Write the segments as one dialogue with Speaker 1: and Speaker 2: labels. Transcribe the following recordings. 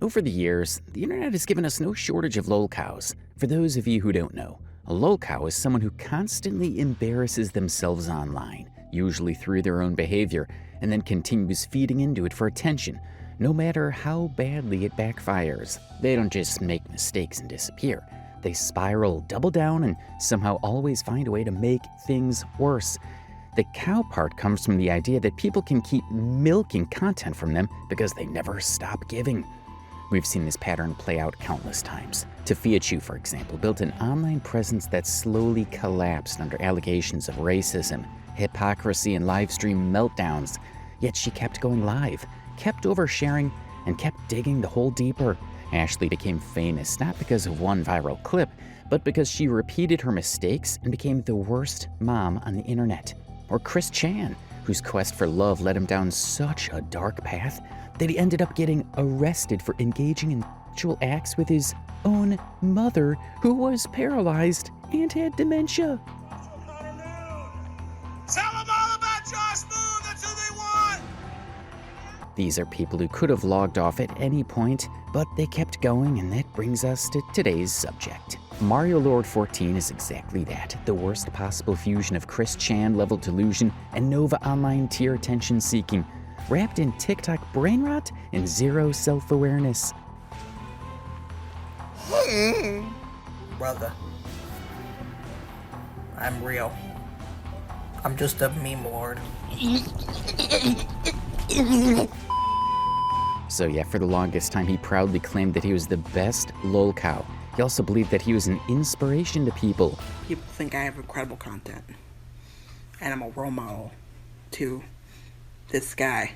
Speaker 1: Over the years, the internet has given us no shortage of lolcows. For those of you who don't know, a lolcow is someone who constantly embarrasses themselves online, usually through their own behavior, and then continues feeding into it for attention, no matter how badly it backfires. They don't just make mistakes and disappear. They spiral, double down, and somehow always find a way to make things worse. The cow part comes from the idea that people can keep milking content from them because they never stop giving. We've seen this pattern play out countless times. Sonichu, for example, built an online presence that slowly collapsed under allegations of racism, hypocrisy, and live stream meltdowns. Yet she kept going live, kept oversharing, and kept digging the hole deeper. Ashley became famous not because of one viral clip, but because she repeated her mistakes and became the worst mom on the internet. Or Chris Chan, whose quest for love led him down such a dark path that he ended up getting arrested for engaging in sexual acts with his own mother, who was paralyzed and had dementia.
Speaker 2: Tell them all about Josh Moon, that's who they want!
Speaker 1: These are people who could have logged off at any point, but they kept going, and that brings us to today's subject. Mariolord14 is exactly that, the worst possible fusion of Chris Chan level delusion and Nova Online tier attention seeking, wrapped in TikTok brain rot and zero self-awareness.
Speaker 3: Brother, I'm real. I'm just a meme lord.
Speaker 1: So yeah, for the longest time he proudly claimed that he was the best lolcow. He also believed that he was an inspiration to people.
Speaker 3: People think I have incredible content, and I'm a role model to this guy.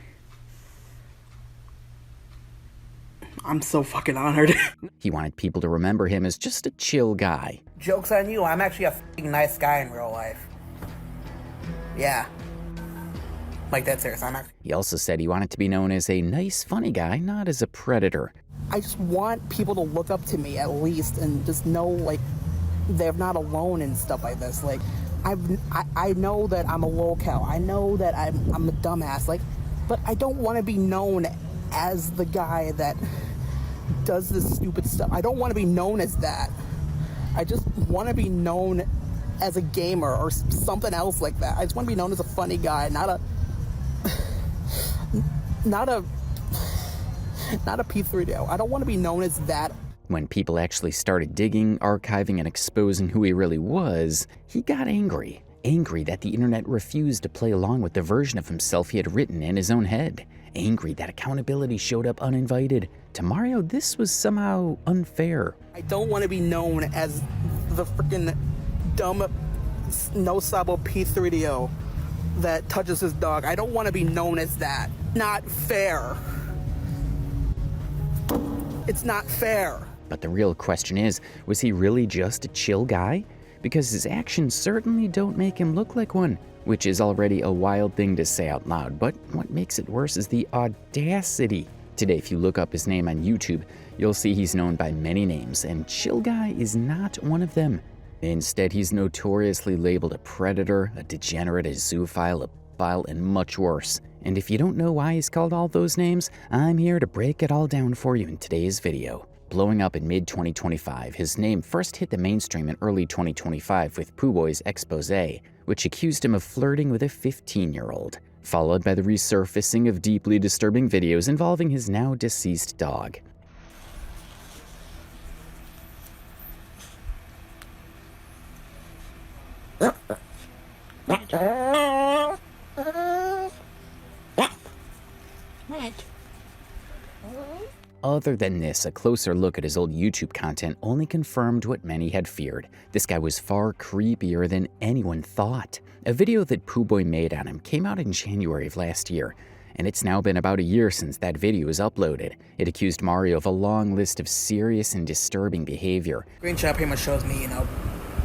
Speaker 3: I'm so fucking honored.
Speaker 1: He wanted people to remember him as just a chill guy.
Speaker 3: Joke's on you, I'm actually a fucking nice guy in real life. Yeah. Like, that's serious, I'm actually...
Speaker 1: He also said he wanted to be known as a nice, funny guy, not as a predator.
Speaker 3: I just want people to look up to me at least and just know, like, they're not alone and stuff like this. Like, I know that I'm a lolcow. I know that I'm a dumbass. Like, but I don't want to be known as the guy that does this stupid stuff. I don't want to be known as that. I just want to be known as a gamer or something else like that. I just want to be known as a funny guy, not a P3DO. I don't want to be known as that.
Speaker 1: When people actually started digging, archiving, and exposing who he really was, he got angry. Angry that the internet refused to play along with the version of himself he had written in his own head. Angry that accountability showed up uninvited. To Mario, this was somehow unfair.
Speaker 3: I don't want to be known as the freaking dumb, no-sabo P3DO that touches his dog. I don't want to be known as that. Not fair. It's not fair.
Speaker 1: But the real question is, was he really just a chill guy? Because his actions certainly don't make him look like one, which is already a wild thing to say out loud, but what makes it worse is the audacity. Today, if you look up his name on YouTube, you'll see he's known by many names, and Chill Guy is not one of them. Instead, he's notoriously labeled a predator, a degenerate, a zoophile, a pedophile, and much worse. And if you don't know why he's called all those names, I'm here to break it all down for you in today's video. Blowing up in mid-2025, his name first hit the mainstream in early 2025 with Poohboy's expose, which accused him of flirting with a 15-year-old, followed by the resurfacing of deeply disturbing videos involving his now deceased dog. Other than this, a closer look at his old YouTube content only confirmed what many had feared. This guy was far creepier than anyone thought. A video that Poohboy made on him came out in January of last year, and it's now been about a year since that video was uploaded. It accused Mario of a long list of serious and disturbing behavior.
Speaker 3: Screenshot pretty much shows me,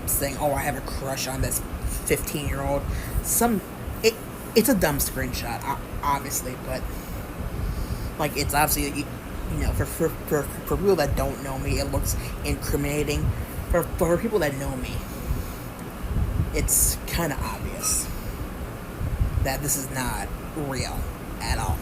Speaker 3: saying, oh, I have a crush on this 15-year-old. It's a dumb screenshot, obviously, but, like, it's obviously, for people that don't know me, it looks incriminating. For people that know me, it's kind of obvious that this is not real at all.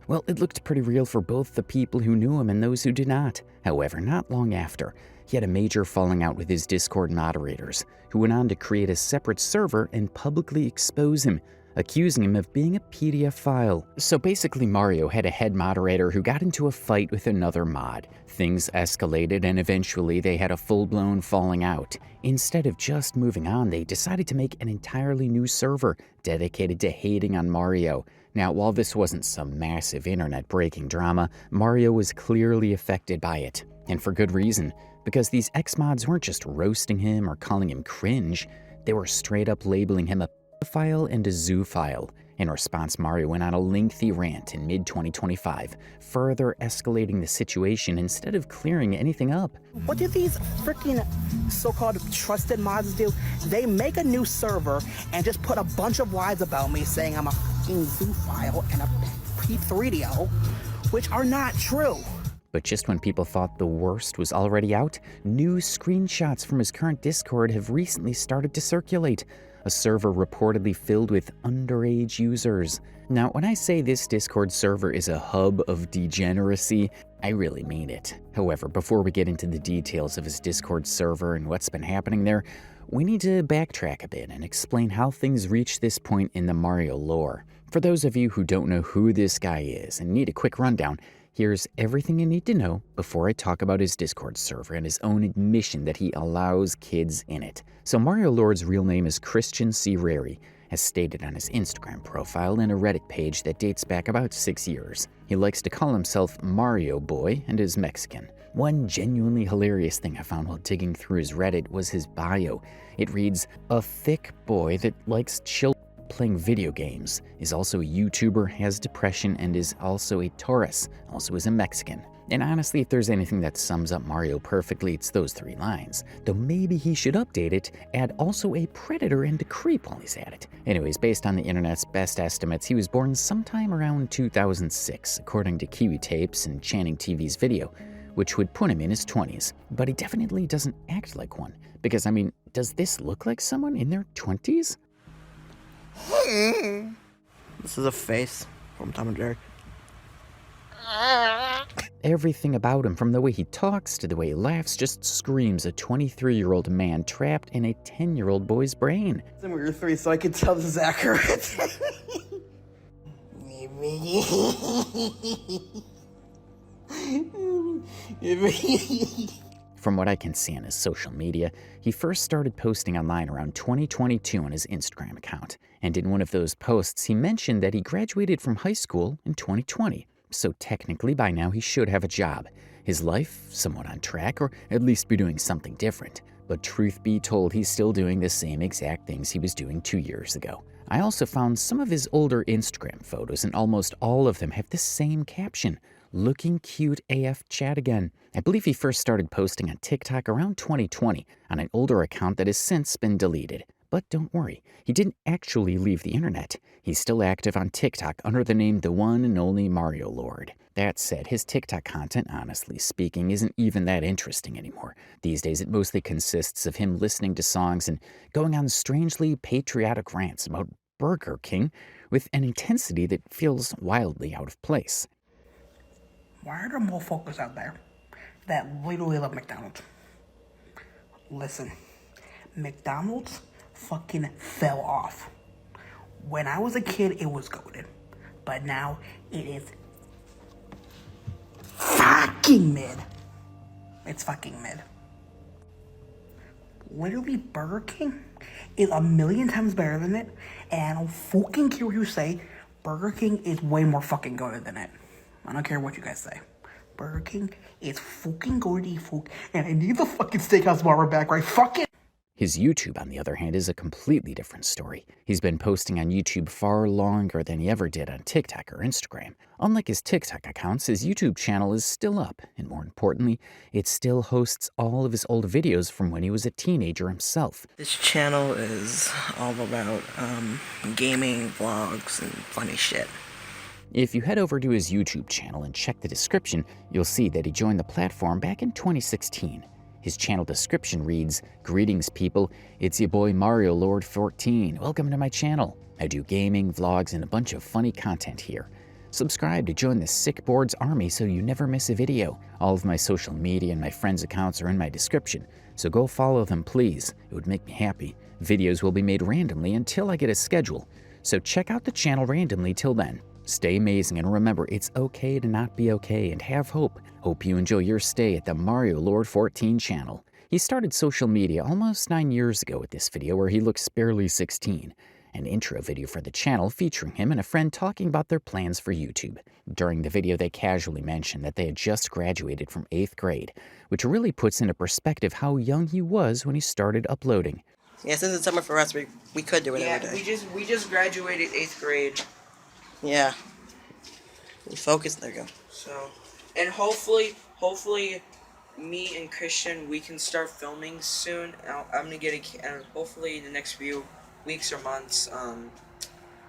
Speaker 1: Well, it looked pretty real for both the people who knew him and those who did not. However, not long after, he had a major falling out with his Discord moderators, who went on to create a separate server and publicly expose him, accusing him of being a PDF So basically, Mario had a head moderator who got into a fight with another mod. Things escalated and eventually they had a full-blown falling out. Instead of just moving on, they decided to make an entirely new server dedicated to hating on Mario. Now, while this wasn't some massive internet-breaking drama, Mario was clearly affected by it. And for good reason, because these ex-mods weren't just roasting him or calling him cringe, they were straight up labeling him a pedophile and a zoophile. In response, Mario went on a lengthy rant in mid-2025, further escalating the situation instead of clearing anything up.
Speaker 3: What do these freaking so-called trusted mods do? They make a new server and just put a bunch of lies about me saying I'm a fucking zoophile and a P3DO, which are not true.
Speaker 1: But just when people thought the worst was already out, new screenshots from his current Discord have recently started to circulate. A server reportedly filled with underage users. Now, when I say this Discord server is a hub of degeneracy, I really mean it. However, before we get into the details of his Discord server and what's been happening there, we need to backtrack a bit and explain how things reached this point in the Mario lore. For those of you who don't know who this guy is and need a quick rundown, here's everything you need to know before I talk about his Discord server and his own admission that he allows kids in it. So Mariolord's real name is Christian C. Rary, as stated on his Instagram profile and a Reddit page that dates back about 6 years. He likes to call himself Mario Boy and is Mexican. One genuinely hilarious thing I found while digging through his Reddit was his bio. It reads, "A thick boy that likes chill playing video games, is also a YouTuber, has depression, and is also a Taurus, also is a Mexican." And honestly, if there's anything that sums up Mario perfectly, it's those 3 lines. Though maybe he should update it, add also a predator and a creep while he's at it. Anyways, based on the internet's best estimates, he was born sometime around 2006, according to Kiwi Tapes and Channing TV's video, which would put him in his 20s. But he definitely doesn't act like one. Because, I mean, does this look like someone in their 20s?
Speaker 3: This is a face from Tom and Jerry.
Speaker 1: Everything about him, from the way he talks to the way he laughs, just screams a 23-year-old man trapped in a 10-year-old boy's brain.
Speaker 3: We were 3, so I could tell this is accurate.
Speaker 1: From what I can see on his social media, he first started posting online around 2022 on his Instagram account. And in one of those posts, he mentioned that he graduated from high school in 2020. So technically, by now, he should have a job. His life, somewhat on track, or at least be doing something different. But truth be told, he's still doing the same exact things he was doing 2 years ago. I also found some of his older Instagram photos, and almost all of them have the same caption: "Looking cute AF chat again." I believe he first started posting on TikTok around 2020 on an older account that has since been deleted. But don't worry, he didn't actually leave the internet. He's still active on TikTok under the name The One and Only Mariolord. That said, his TikTok content, honestly speaking, isn't even that interesting anymore. These days, it mostly consists of him listening to songs and going on strangely patriotic rants about Burger King with an intensity that feels wildly out of place.
Speaker 3: Why are there motherfuckers out there that literally love McDonald's? Listen, McDonald's fucking fell off. When I was a kid, it was goated. But now, it is fucking mid. It's fucking mid. Literally, Burger King is a million times better than it. And I don't fucking care what you say. Burger King is way more fucking goated than it. I don't care what you guys say. Burger King is fucking goaty fuck. And I need the fucking steakhouse barber back right fucking.
Speaker 1: His YouTube, on the other hand, is a completely different story. He's been posting on YouTube far longer than he ever did on TikTok or Instagram. Unlike his TikTok accounts, his YouTube channel is still up, and more importantly, it still hosts all of his old videos from when he was a teenager himself.
Speaker 4: This channel is all about gaming, vlogs, and funny shit.
Speaker 1: If you head over to his YouTube channel and check the description, you'll see that he joined the platform back in 2016. His channel description reads, "Greetings people, it's your boy Mariolord14. Welcome to my channel. I do gaming, vlogs, and a bunch of funny content here. Subscribe to join the Sick Boards army so you never miss a video. All of my social media and my friends' accounts are in my description, so go follow them please. It would make me happy. Videos will be made randomly until I get a schedule, so check out the channel randomly till then. Stay amazing, and remember, it's okay to not be okay, and have hope. Hope you enjoy your stay at the Mariolord14 channel. He started social media almost 9 years ago with this video where he looks barely 16. An intro video for the channel featuring him and a friend talking about their plans for YouTube. During the video, they casually mentioned that they had just graduated from 8th grade, which really puts into perspective how young he was when he started uploading.
Speaker 4: Yeah, since it's summer for us, we could do it every day.
Speaker 5: Yeah, we just graduated 8th grade.
Speaker 4: Yeah. We focus, there you go.
Speaker 5: So, and hopefully, me and Christian, we can start filming soon. I'm gonna get and hopefully in the next few weeks or months,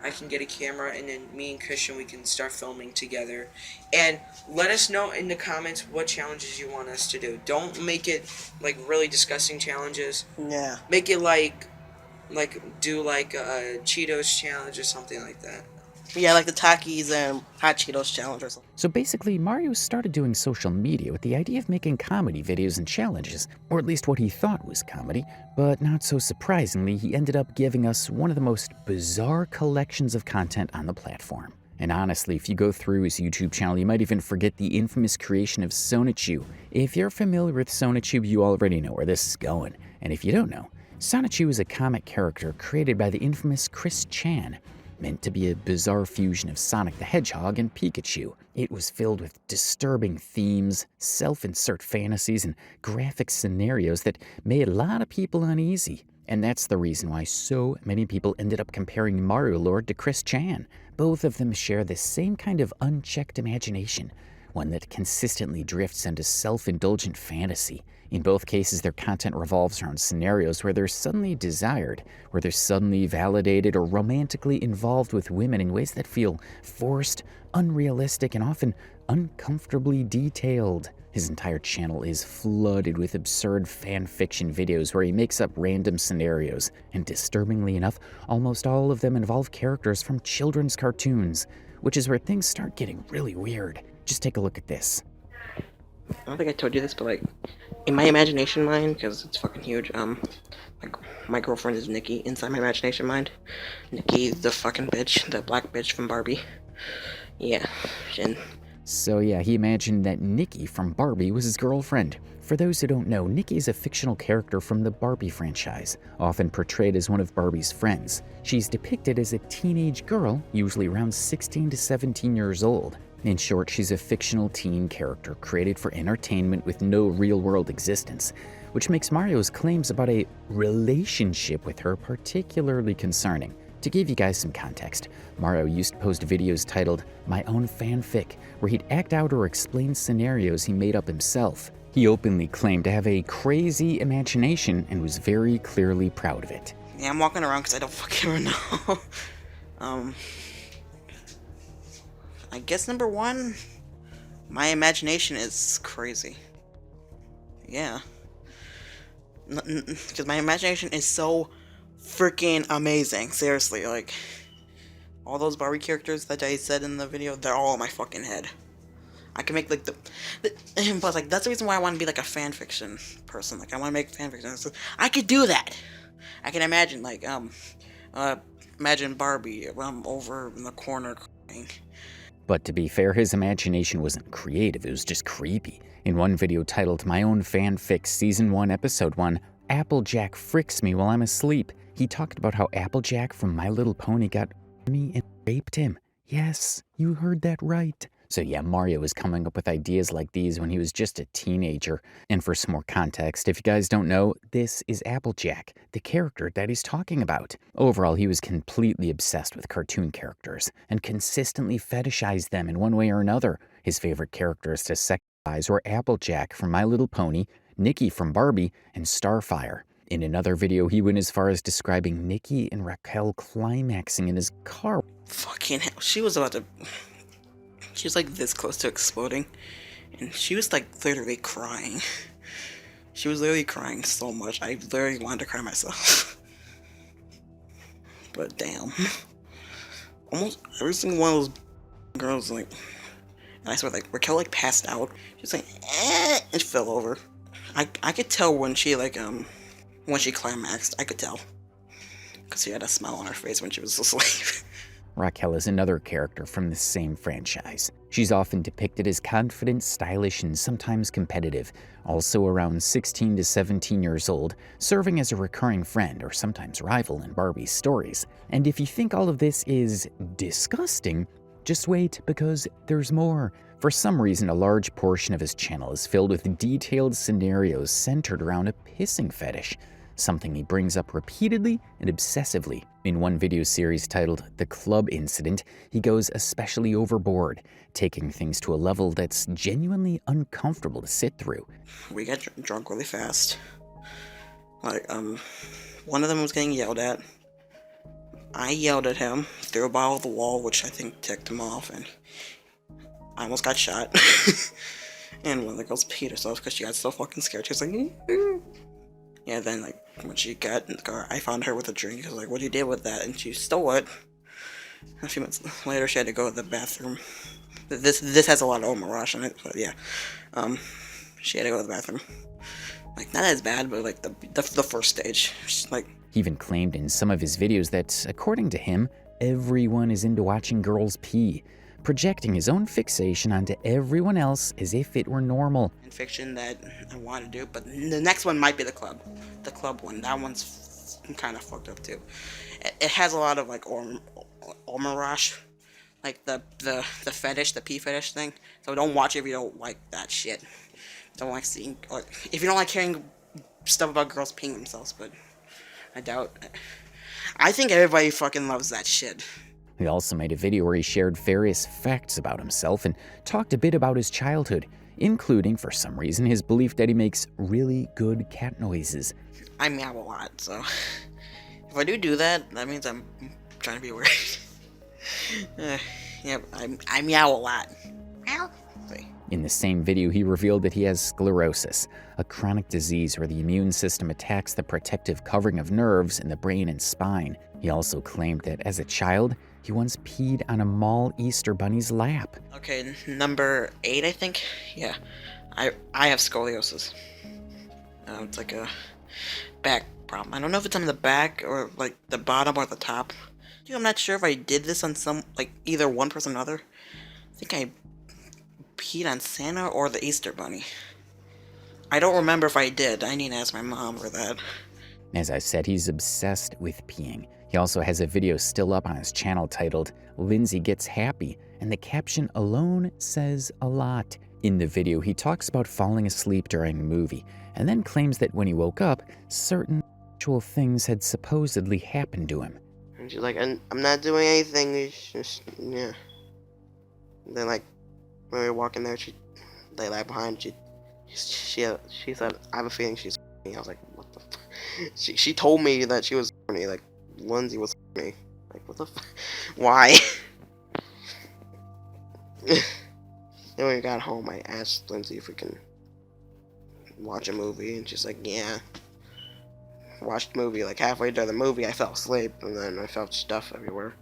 Speaker 5: I can get a camera, and then me and Christian, we can start filming together. And let us know in the comments what challenges you want us to do. Don't make it like really disgusting challenges.
Speaker 4: Yeah.
Speaker 5: Make it do like a Cheetos challenge or something like that.
Speaker 4: Yeah, like the Takis and Hot Cheetos challenge or something.
Speaker 1: So basically, Mario started doing social media with the idea of making comedy videos and challenges, or at least what he thought was comedy, but not so surprisingly, he ended up giving us one of the most bizarre collections of content on the platform. And honestly, if you go through his YouTube channel, you might even forget the infamous creation of Sonichu. If you're familiar with Sonichu, you already know where this is going. And if you don't know, Sonichu is a comic character created by the infamous Chris Chan, meant to be a bizarre fusion of Sonic the Hedgehog and Pikachu. It was filled with disturbing themes, self-insert fantasies, and graphic scenarios that made a lot of people uneasy. And that's the reason why so many people ended up comparing Mariolord to Chris Chan. Both of them share the same kind of unchecked imagination, one that consistently drifts into self-indulgent fantasy. In both cases, their content revolves around scenarios where they're suddenly desired, where they're suddenly validated or romantically involved with women in ways that feel forced, unrealistic, and often uncomfortably detailed. His entire channel is flooded with absurd fanfiction videos where he makes up random scenarios, and disturbingly enough, almost all of them involve characters from children's cartoons, which is where things start getting really weird. Just take a look at this.
Speaker 4: I don't think I told you this, but like, in my imagination mind, because it's fucking huge, like, my girlfriend is Nikki inside my imagination mind. Nikki, the fucking bitch, the black bitch from Barbie. Yeah, and
Speaker 1: So yeah, he imagined that Nikki from Barbie was his girlfriend. For those who don't know, Nikki is a fictional character from the Barbie franchise, often portrayed as one of Barbie's friends. She's depicted as a teenage girl, usually around 16 to 17 years old. In short, she's a fictional teen character created for entertainment with no real-world existence, which makes Mario's claims about a relationship with her particularly concerning. To give you guys some context, Mario used to post videos titled My Own Fanfic, where he'd act out or explain scenarios he made up himself. He openly claimed to have a crazy imagination and was very clearly proud of it.
Speaker 4: yeah, I'm walking around because I don't fucking know. I guess number one, my imagination is crazy. Yeah. Because my imagination is so freaking amazing. Seriously, like, all those Barbie characters that I said in the video, they're all in my fucking head. I can make, like, but, like, that's the reason why I want to be, like, a fanfiction person. Like, I want to make fanfiction. So I could do that. I can imagine, like, imagine Barbie over in the corner crying.
Speaker 1: But to be fair, his imagination wasn't creative, it was just creepy. In one video titled My Own Fanfic Season 1 Episode 1, Applejack fricks me while I'm asleep, he talked about how Applejack from My Little Pony got me and raped him. Yes, you heard that right. So yeah, Mario was coming up with ideas like these when he was just a teenager. And for some more context, if you guys don't know, this is Applejack, the character that he's talking about. Overall, he was completely obsessed with cartoon characters and consistently fetishized them in one way or another. His favorite characters to sexualize were Applejack from My Little Pony, Nikki from Barbie, and Starfire. In another video, he went as far as describing Nikki and Raquel climaxing in his car.
Speaker 4: Fucking hell, she was like this close to exploding, and she was like literally crying. She was literally crying so much, I literally wanted to cry myself. But damn. Almost every single one of those girls, like, and I swear, like, Raquel, like, passed out. She's like, and she fell over. I could tell when she, like, when she climaxed. I could tell. Because she had a smile on her face when she was asleep.
Speaker 1: Raquel is another character from the same franchise. She's often depicted as confident, stylish, and sometimes competitive, also around 16 to 17 years old, serving as a recurring friend or sometimes rival in Barbie's stories. And if you think all of this is disgusting, just wait, because there's more. For some reason, a large portion of his channel is filled with detailed scenarios centered around a pissing fetish, something he brings up repeatedly and obsessively. In one video series titled The Club Incident, he goes especially overboard, taking things to a level that's genuinely uncomfortable to sit through.
Speaker 4: We got drunk really fast. Like, one of them was getting yelled at. I yelled at him, threw a bottle at the wall, which I think ticked him off, and I almost got shot. And one of the girls peed herself because she got so fucking scared. She was like, yeah, then, like, when she got in the car, I found her with a drink. I was like, what you did with that? And she stole it. A few minutes later, she had to go to the bathroom. This has a lot of homage in it, but yeah. She had to go to the bathroom. Like, not as bad, but, like, the first stage. She's like...
Speaker 1: He even claimed in some of his videos that, according to him, everyone is into watching girls pee, projecting his own fixation onto everyone else as if it were normal.
Speaker 4: Fiction that I want to do, but the next one might be the club one. That one's kind of fucked up too. It has a lot of like homage, like the fetish, the pee fetish thing. So don't watch it if you don't like that shit. Don't like seeing, or if you don't like hearing stuff about girls peeing themselves. But I doubt. I think everybody fucking loves that shit.
Speaker 1: He also made a video where he shared various facts about himself and talked a bit about his childhood, including, for some reason, his belief that he makes really good cat noises.
Speaker 4: I meow a lot, so if I do that, that means I'm trying to be weird. Yeah, I meow a lot. Meow.
Speaker 1: In the same video, he revealed that he has sclerosis, a chronic disease where the immune system attacks the protective covering of nerves in the brain and spine. He also claimed that as a child, he once peed on a mall Easter bunny's lap.
Speaker 4: Okay, number 8, I think. Yeah, I have scoliosis. It's like a back problem. I don't know if it's on the back or like the bottom or the top. Dude, I'm not sure if I did this on some, like, either one person or another. I think I peed on Santa or the Easter bunny. I don't remember if I did. I need to ask my mom for that.
Speaker 1: As I said, he's obsessed with peeing. He also has a video still up on his channel titled Lindsay Gets Happy, and the caption alone says a lot. In the video, he talks about falling asleep during a movie, and then claims that when he woke up, certain actual things had supposedly happened to him.
Speaker 6: And she's like, I'm not doing anything, it's just, yeah. And then, like, when we were walking there, they lagged behind, she said, I have a feeling she's me. I was like, what the fuck? She told me that she was me, like, Lindsay was me. Like, what the fuck? Why? Then when we got home, I asked Lindsay if we can watch a movie, and she's like, yeah. Watched the movie, like, halfway through the movie, I fell asleep, and then I felt stuff everywhere.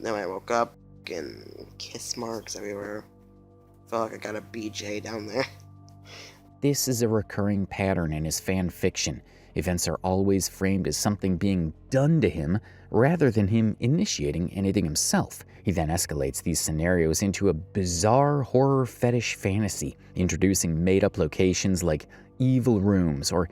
Speaker 6: Then I woke up, and kiss marks everywhere. Felt like I got a BJ down there.
Speaker 1: This is a recurring pattern in his fan fiction. Events are always framed as something being done to him rather than him initiating anything himself. He then escalates these scenarios into a bizarre horror fetish fantasy, introducing made-up locations like evil rooms or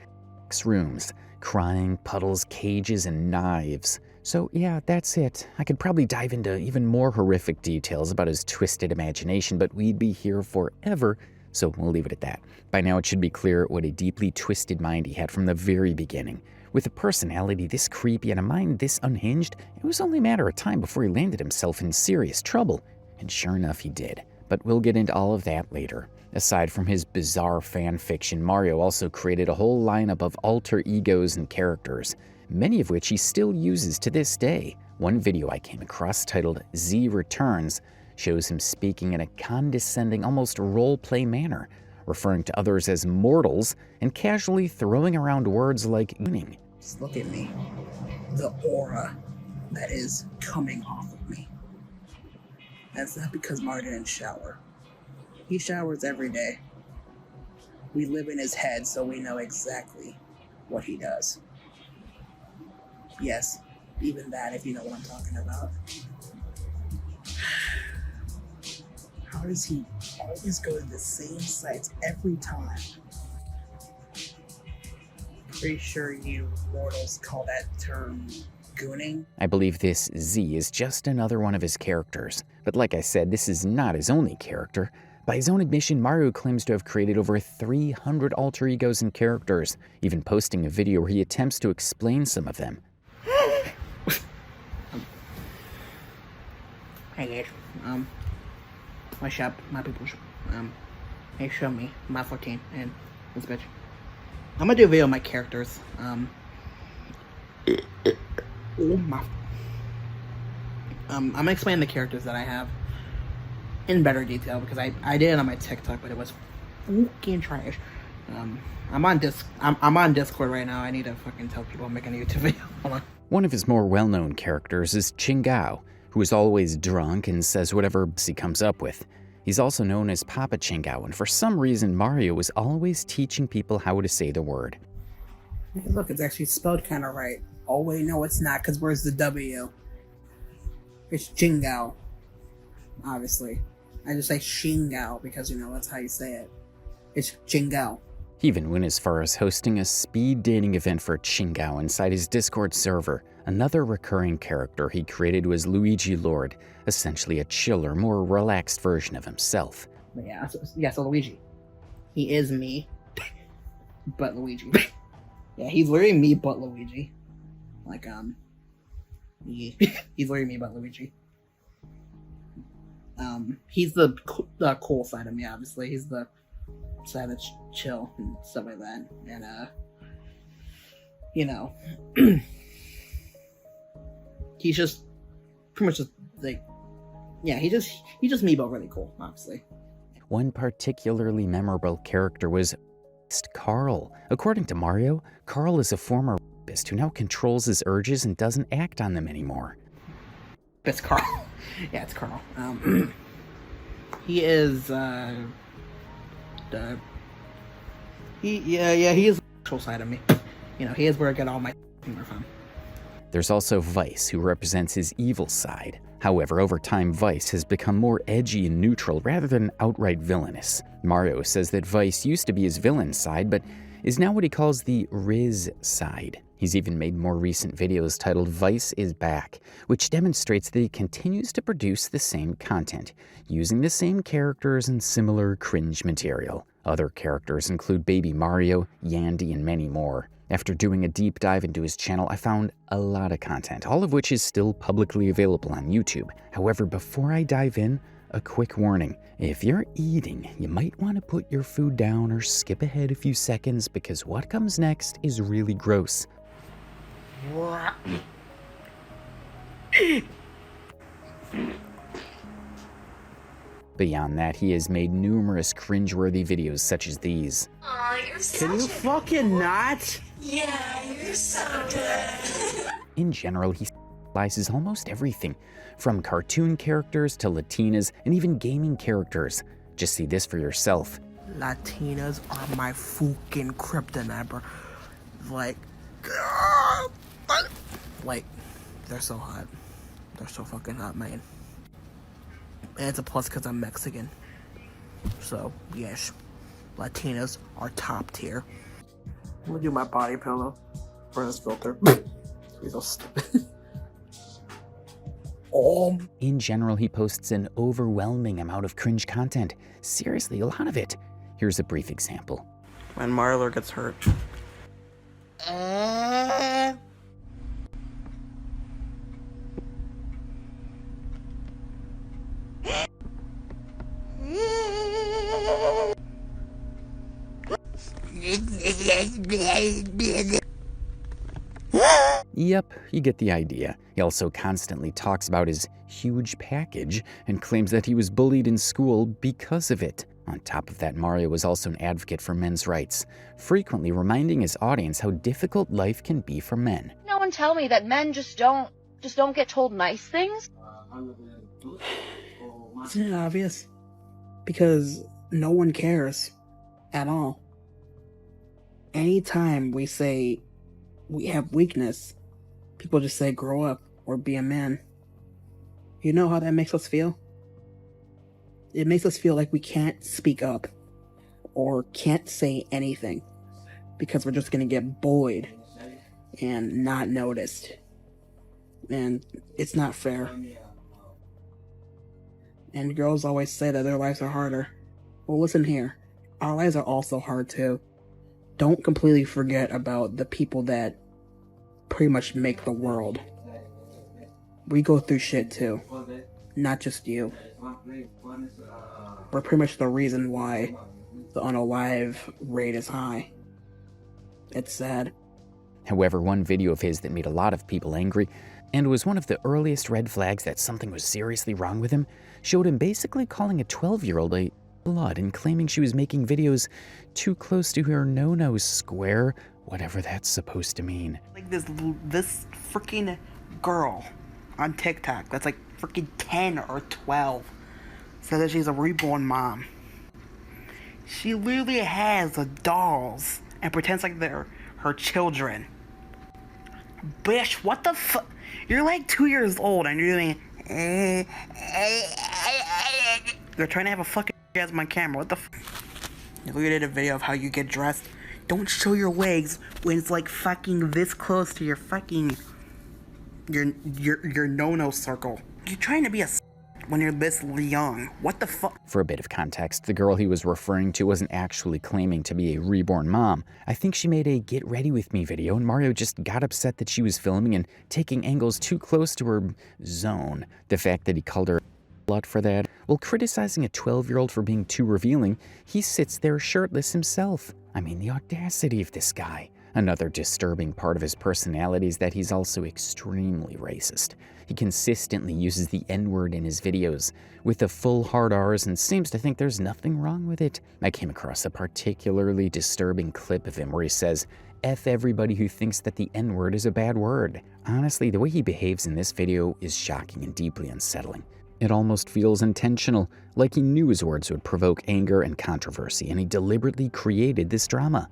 Speaker 1: rooms, crying puddles, cages, and knives. So yeah, that's it. I could probably dive into even more horrific details about his twisted imagination, but we'd be here forever, so we'll leave it at that. By now it should be clear what a deeply twisted mind he had from the very beginning. With a personality this creepy and a mind this unhinged, it was only a matter of time before he landed himself in serious trouble. And sure enough, he did. But we'll get into all of that later. Aside from his bizarre fan fiction, Mario also created a whole lineup of alter egos and characters, many of which he still uses to this day. One video I came across titled Z Returns shows him speaking in a condescending, almost role-play manner, referring to others as mortals and casually throwing around words like winning.
Speaker 3: Just look at me. The aura that is coming off of me. That's not because Mario didn't shower. He showers every day. We live in his head, so we know exactly what he does. Yes, even that, if you know what I'm talking about. How does he always go to the same sites every time? Pretty sure you mortals call that term gooning.
Speaker 1: I believe this Z is just another one of his characters, but like I said, this is not his only character. By his own admission, Mario claims to have created over 300 alter egos and characters, even posting a video where he attempts to explain some of them.
Speaker 3: Hey guys, my shop, my people shop, they show me Mariolord14 and this bitch. I'm gonna do a video on my characters, I'm gonna explain the characters that I have in better detail because I did it on my TikTok, but it was fucking trash. I'm on Discord right now. I need to fucking tell people I'm making a YouTube video. Hold on.
Speaker 1: One of his more well-known characters is Chingao, who is always drunk and says whatever he comes up with. He's also known as Papa Chingao, and for some reason Mario is always teaching people how to say the word.
Speaker 3: Hey, look, it's actually spelled kind of right. Oh wait, no it's not, because where's the W? It's Chingao. Obviously. I just say Shingao because, you know, that's how you say it. It's Chingao.
Speaker 1: He even went as far as hosting a speed dating event for Chingao inside his Discord server. Another recurring character he created was Luigi Lord, essentially a chiller, more relaxed version of himself.
Speaker 3: But yeah, so Luigi. He is me, but Luigi. Yeah, he's literally me, but Luigi. Like, he's literally me, but Luigi. He's the cool side of me, obviously. He's the side that's chill and stuff like that. And, you know, he's just pretty much just like, yeah, he's just me, but really cool, obviously.
Speaker 1: One particularly memorable character was Carl. According to Mario, Carl is a former rapist who now controls his urges and doesn't act on them anymore.
Speaker 3: It's Carl. Yeah, it's Carl. He is, he is the actual side of me. You know, he is where I get all my humor from.
Speaker 1: There's also Vice, who represents his evil side. However, over time, Vice has become more edgy and neutral rather than outright villainous. Mario says that Vice used to be his villain side, but is now what he calls the Riz side. He's even made more recent videos titled Vice is Back, which demonstrates that he continues to produce the same content, using the same characters and similar cringe material. Other characters include Baby Mario, Yandy, and many more. After doing a deep dive into his channel, I found a lot of content, all of which is still publicly available on YouTube. However, before I dive in, a quick warning. If you're eating, you might want to put your food down or skip ahead a few seconds because what comes next is really gross. Beyond that, he has made numerous cringeworthy videos such as these.
Speaker 7: Aw, you're
Speaker 3: Can you fucking not?
Speaker 7: Yeah, you're so good.
Speaker 1: In general, he slices almost everything, from cartoon characters to Latinas and even gaming characters. Just see this for yourself.
Speaker 3: Latinas are my fucking kryptonite, bro. Like, they're so hot. They're so fucking hot, man. And it's a plus because I'm Mexican. So, yes, Latinas are top tier. I'm gonna do my body pillow for this filter. He's so stupid.
Speaker 1: In general, he posts an overwhelming amount of cringe content. Seriously, a lot of it. Here's a brief example.
Speaker 4: When Mariolord gets hurt.
Speaker 1: Yep, you get the idea. He also constantly talks about his huge package and claims that he was bullied in school because of it. On top of that, Mario was also an advocate for men's rights, frequently reminding his audience how difficult life can be for men.
Speaker 8: No one tell me that men just don't get told nice things.
Speaker 3: Isn't it obvious? Because no one cares at all. Anytime we say we have weakness, people just say grow up or be a man. You know how that makes us feel? It makes us feel like we can't speak up or can't say anything because we're just gonna get bullied and not noticed. And it's not fair. And girls always say that their lives are harder. Well, listen here. Our lives are also hard too. Don't completely forget about the people that pretty much make the world. We go through shit too. Not just you. We're pretty much the reason why the unalive rate is high. It's sad.
Speaker 1: However, one video of his that made a lot of people angry, and was one of the earliest red flags that something was seriously wrong with him, showed him basically calling a 12-year-old a blood and claiming she was making videos too close to her no-no square, whatever that's supposed to mean.
Speaker 3: Like this freaking girl on TikTok that's like freaking 10 or 12 says that she's a reborn mom. She literally has the dolls and pretends like they're her children. Bitch, what the fuck? You're like 2 years old and you're doing you're trying to have a fucking orgasm on camera. What the You literally did a video of how you get dressed. Don't show your legs when it's like fucking this close to your fucking your no-no circle. You're trying to be a when you're this young. What the fuck?
Speaker 1: For a bit of context, the girl he was referring to wasn't actually claiming to be a reborn mom. I think she made a get ready with me video and Mario just got upset that she was filming and taking angles too close to her zone. The fact that he called her slut for that, while criticizing a 12-year-old for being too revealing, he sits there shirtless himself. I mean, the audacity of this guy. Another disturbing part of his personality is that he's also extremely racist. He consistently uses the N-word in his videos, with the full hard R's, and seems to think there's nothing wrong with it. I came across a particularly disturbing clip of him where he says, F everybody who thinks that the N-word is a bad word. Honestly, the way he behaves in this video is shocking and deeply unsettling. It almost feels intentional, like he knew his words would provoke anger and controversy, and he deliberately created this drama.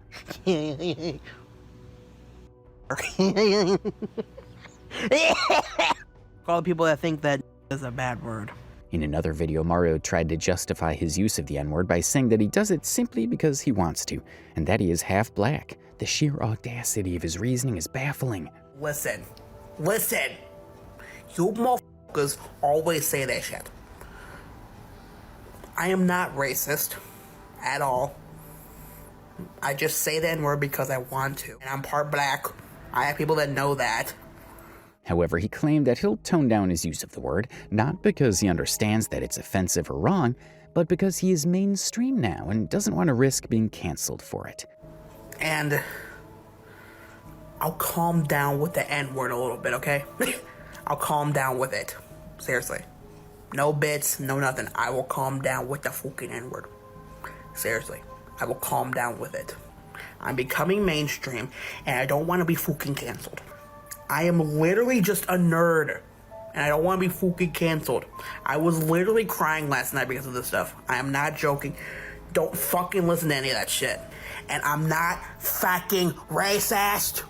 Speaker 3: All the people that think that is a bad word.
Speaker 1: In another video, Mario tried to justify his use of the N-word by saying that he does it simply because he wants to, and that he is half black. The sheer audacity of his reasoning is baffling.
Speaker 3: Listen. You motherfuckers always say that shit. I am not racist at all. I just say that word because I want to. And I'm part black. I have people that know that.
Speaker 1: However, he claimed that he'll tone down his use of the word, not because he understands that it's offensive or wrong, but because he is mainstream now and doesn't want to risk being canceled for it.
Speaker 3: And I'll calm down with the N-word a little bit, okay? I'll calm down with it. Seriously. No bits, no nothing. I will calm down with the fucking N-word. Seriously. I will calm down with it. I'm becoming mainstream, and I don't want to be fucking canceled. I am literally just a nerd, and I don't want to be fucking canceled. I was literally crying last night because of this stuff. I am not joking. Don't fucking listen to any of that shit. And I'm not fucking racist.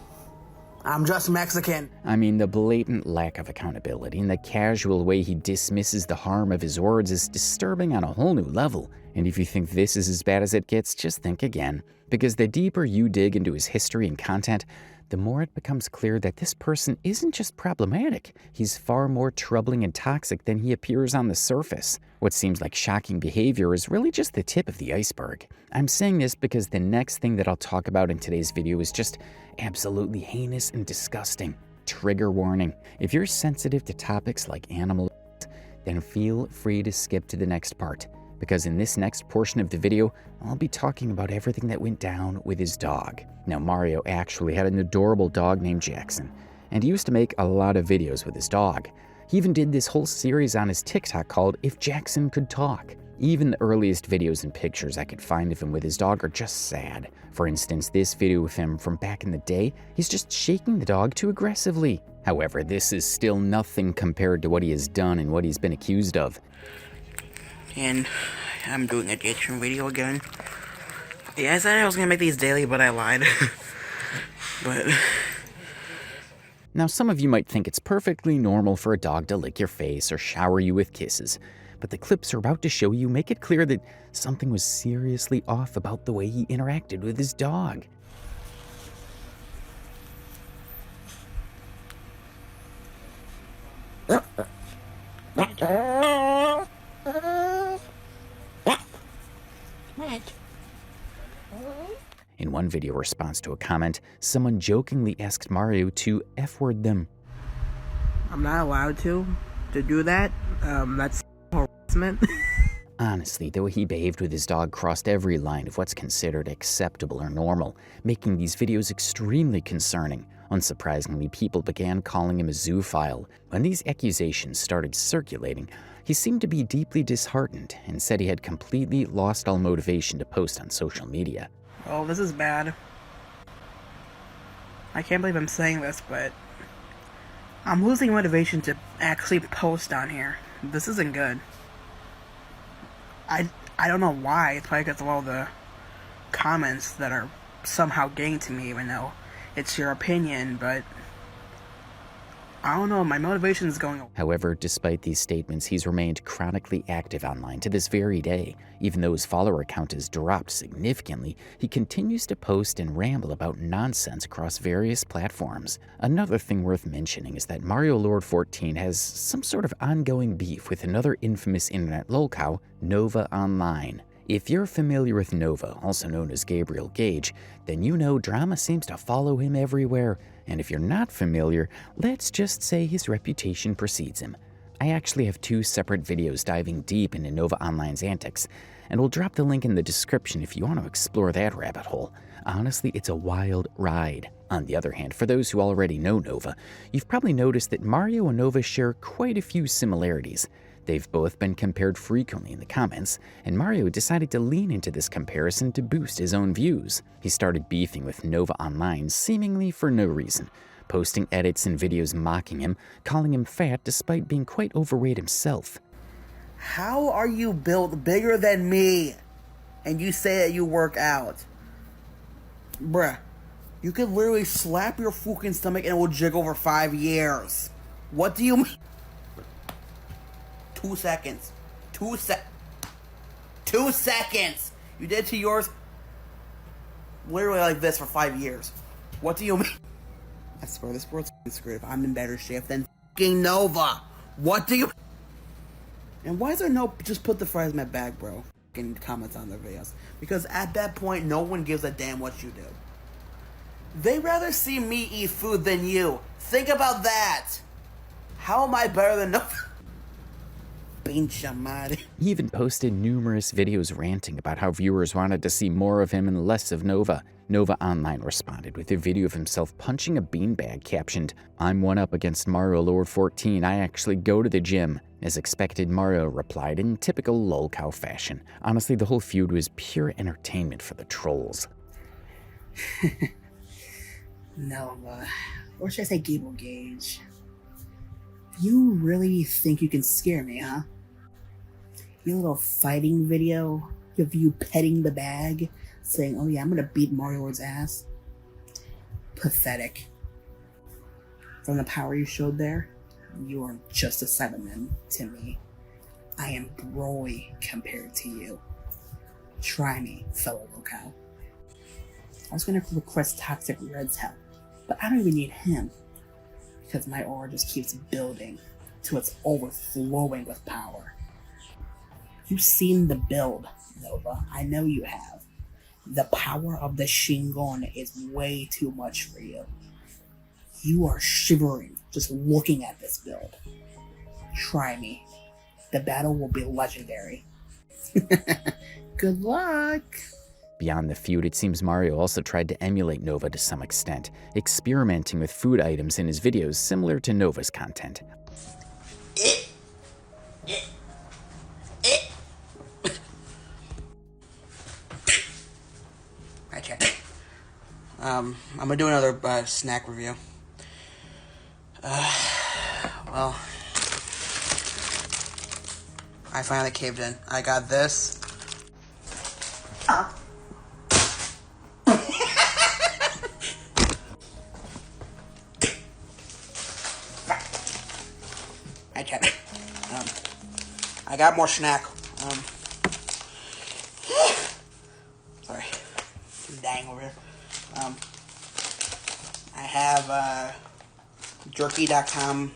Speaker 3: I'm just Mexican.
Speaker 1: I mean, the blatant lack of accountability and the casual way he dismisses the harm of his words is disturbing on a whole new level. And if you think this is as bad as it gets, just think again. Because the deeper you dig into his history and content, the more it becomes clear that this person isn't just problematic. He's far more troubling and toxic than he appears on the surface. What seems like shocking behavior is really just the tip of the iceberg. I'm saying this because the next thing that I'll talk about in today's video is just absolutely heinous and disgusting. Trigger warning. If you're sensitive to topics like animals, then feel free to skip to the next part. Because in this next portion of the video, I'll be talking about everything that went down with his dog. Now, Mario actually had an adorable dog named Jackson, and he used to make a lot of videos with his dog. He even did this whole series on his TikTok called If Jackson Could Talk. Even the earliest videos and pictures I could find of him with his dog are just sad. For instance, this video of him from back in the day, he's just shaking the dog too aggressively. However, this is still nothing compared to what he has done and what he's been accused of.
Speaker 4: And I'm doing a reaction video again. Yeah, I said I was gonna make these daily, but I lied. But
Speaker 1: Now, some of you might think it's perfectly normal for a dog to lick your face or shower you with kisses, but the clips we're about to show you make it clear that something was seriously off about the way he interacted with his dog. In one video response to a comment, someone jokingly asked Mario to F-word them.
Speaker 3: I'm not allowed to do that. That's harassment.
Speaker 1: Honestly, the way he behaved with his dog crossed every line of what's considered acceptable or normal, making these videos extremely concerning. Unsurprisingly, people began calling him a zoophile. When these accusations started circulating, he seemed to be deeply disheartened and said he had completely lost all motivation to post on social media.
Speaker 3: Oh, this is bad. I can't believe I'm saying this, but I'm losing motivation to actually post on here. This isn't good. I don't know why. It's probably because of all the comments that are somehow getting to me, even though it's your opinion, but I don't know, my motivation is going away.
Speaker 1: However, despite these statements, he's remained chronically active online to this very day. Even though his follower count has dropped significantly, he continues to post and ramble about nonsense across various platforms. Another thing worth mentioning is that Mariolord14 has some sort of ongoing beef with another infamous internet lolcow, Nova Online. If you're familiar with Nova, also known as Gabriel Gage, then you know drama seems to follow him everywhere. And if you're not familiar, let's just say his reputation precedes him. I actually have 2 separate videos diving deep into Nova Online's antics, and we'll drop the link in the description if you want to explore that rabbit hole. Honestly, it's a wild ride. On the other hand, for those who already know Nova, you've probably noticed that Mario and Nova share quite a few similarities. They've both been compared frequently in the comments, and Mario decided to lean into this comparison to boost his own views. He started beefing with Nova Online seemingly for no reason, posting edits and videos mocking him, calling him fat despite being quite overweight himself.
Speaker 3: How are you built bigger than me, and you say that you work out? Bruh, you could literally slap your fucking stomach and it will jiggle for 5 years. What do you mean? 2 seconds. 2 seconds! You did to yours literally like this for 5 years. What do you mean? I swear this world's screwed. I'm in better shape than fucking Nova. What do you... And why is there no... Just put the fries in my bag, bro. Fucking comments on their videos. Because at that point, no one gives a damn what you do. They rather see me eat food than you. Think about that. How am I better than Nova?
Speaker 1: He even posted numerous videos ranting about how viewers wanted to see more of him and less of Nova. Nova Online responded with a video of himself punching a beanbag captioned, "I'm one up against Mariolord14, I actually go to the gym." As expected, Mario replied in typical lolcow fashion. Honestly, the whole feud was pure entertainment for the trolls.
Speaker 3: Nova, or should I say Gabriel Gage? You really think you can scare me, huh? Your little fighting video of you petting the bag, saying, "Oh yeah, I'm gonna beat Mariolord's ass." Pathetic. From the power you showed there, you are just a Cyberman to me. I am Broy compared to you. Try me, fellow lolcow. I was gonna request Toxic Red's help, but I don't even need him, because my aura just keeps building till it's overflowing with power. You've seen the build, Nova. I know you have. The power of the Shingon is way too much for you. You are shivering just looking at this build. Try me. The battle will be legendary. Good luck!
Speaker 1: Beyond the feud, it seems Mario also tried to emulate Nova to some extent, experimenting with food items in his videos similar to Nova's content.
Speaker 4: Hi, chat. I'm gonna do another snack review. Well,
Speaker 3: I finally caved in. I got this. I can't. I got more snack. Sorry. Dang over here. I have jerky.com,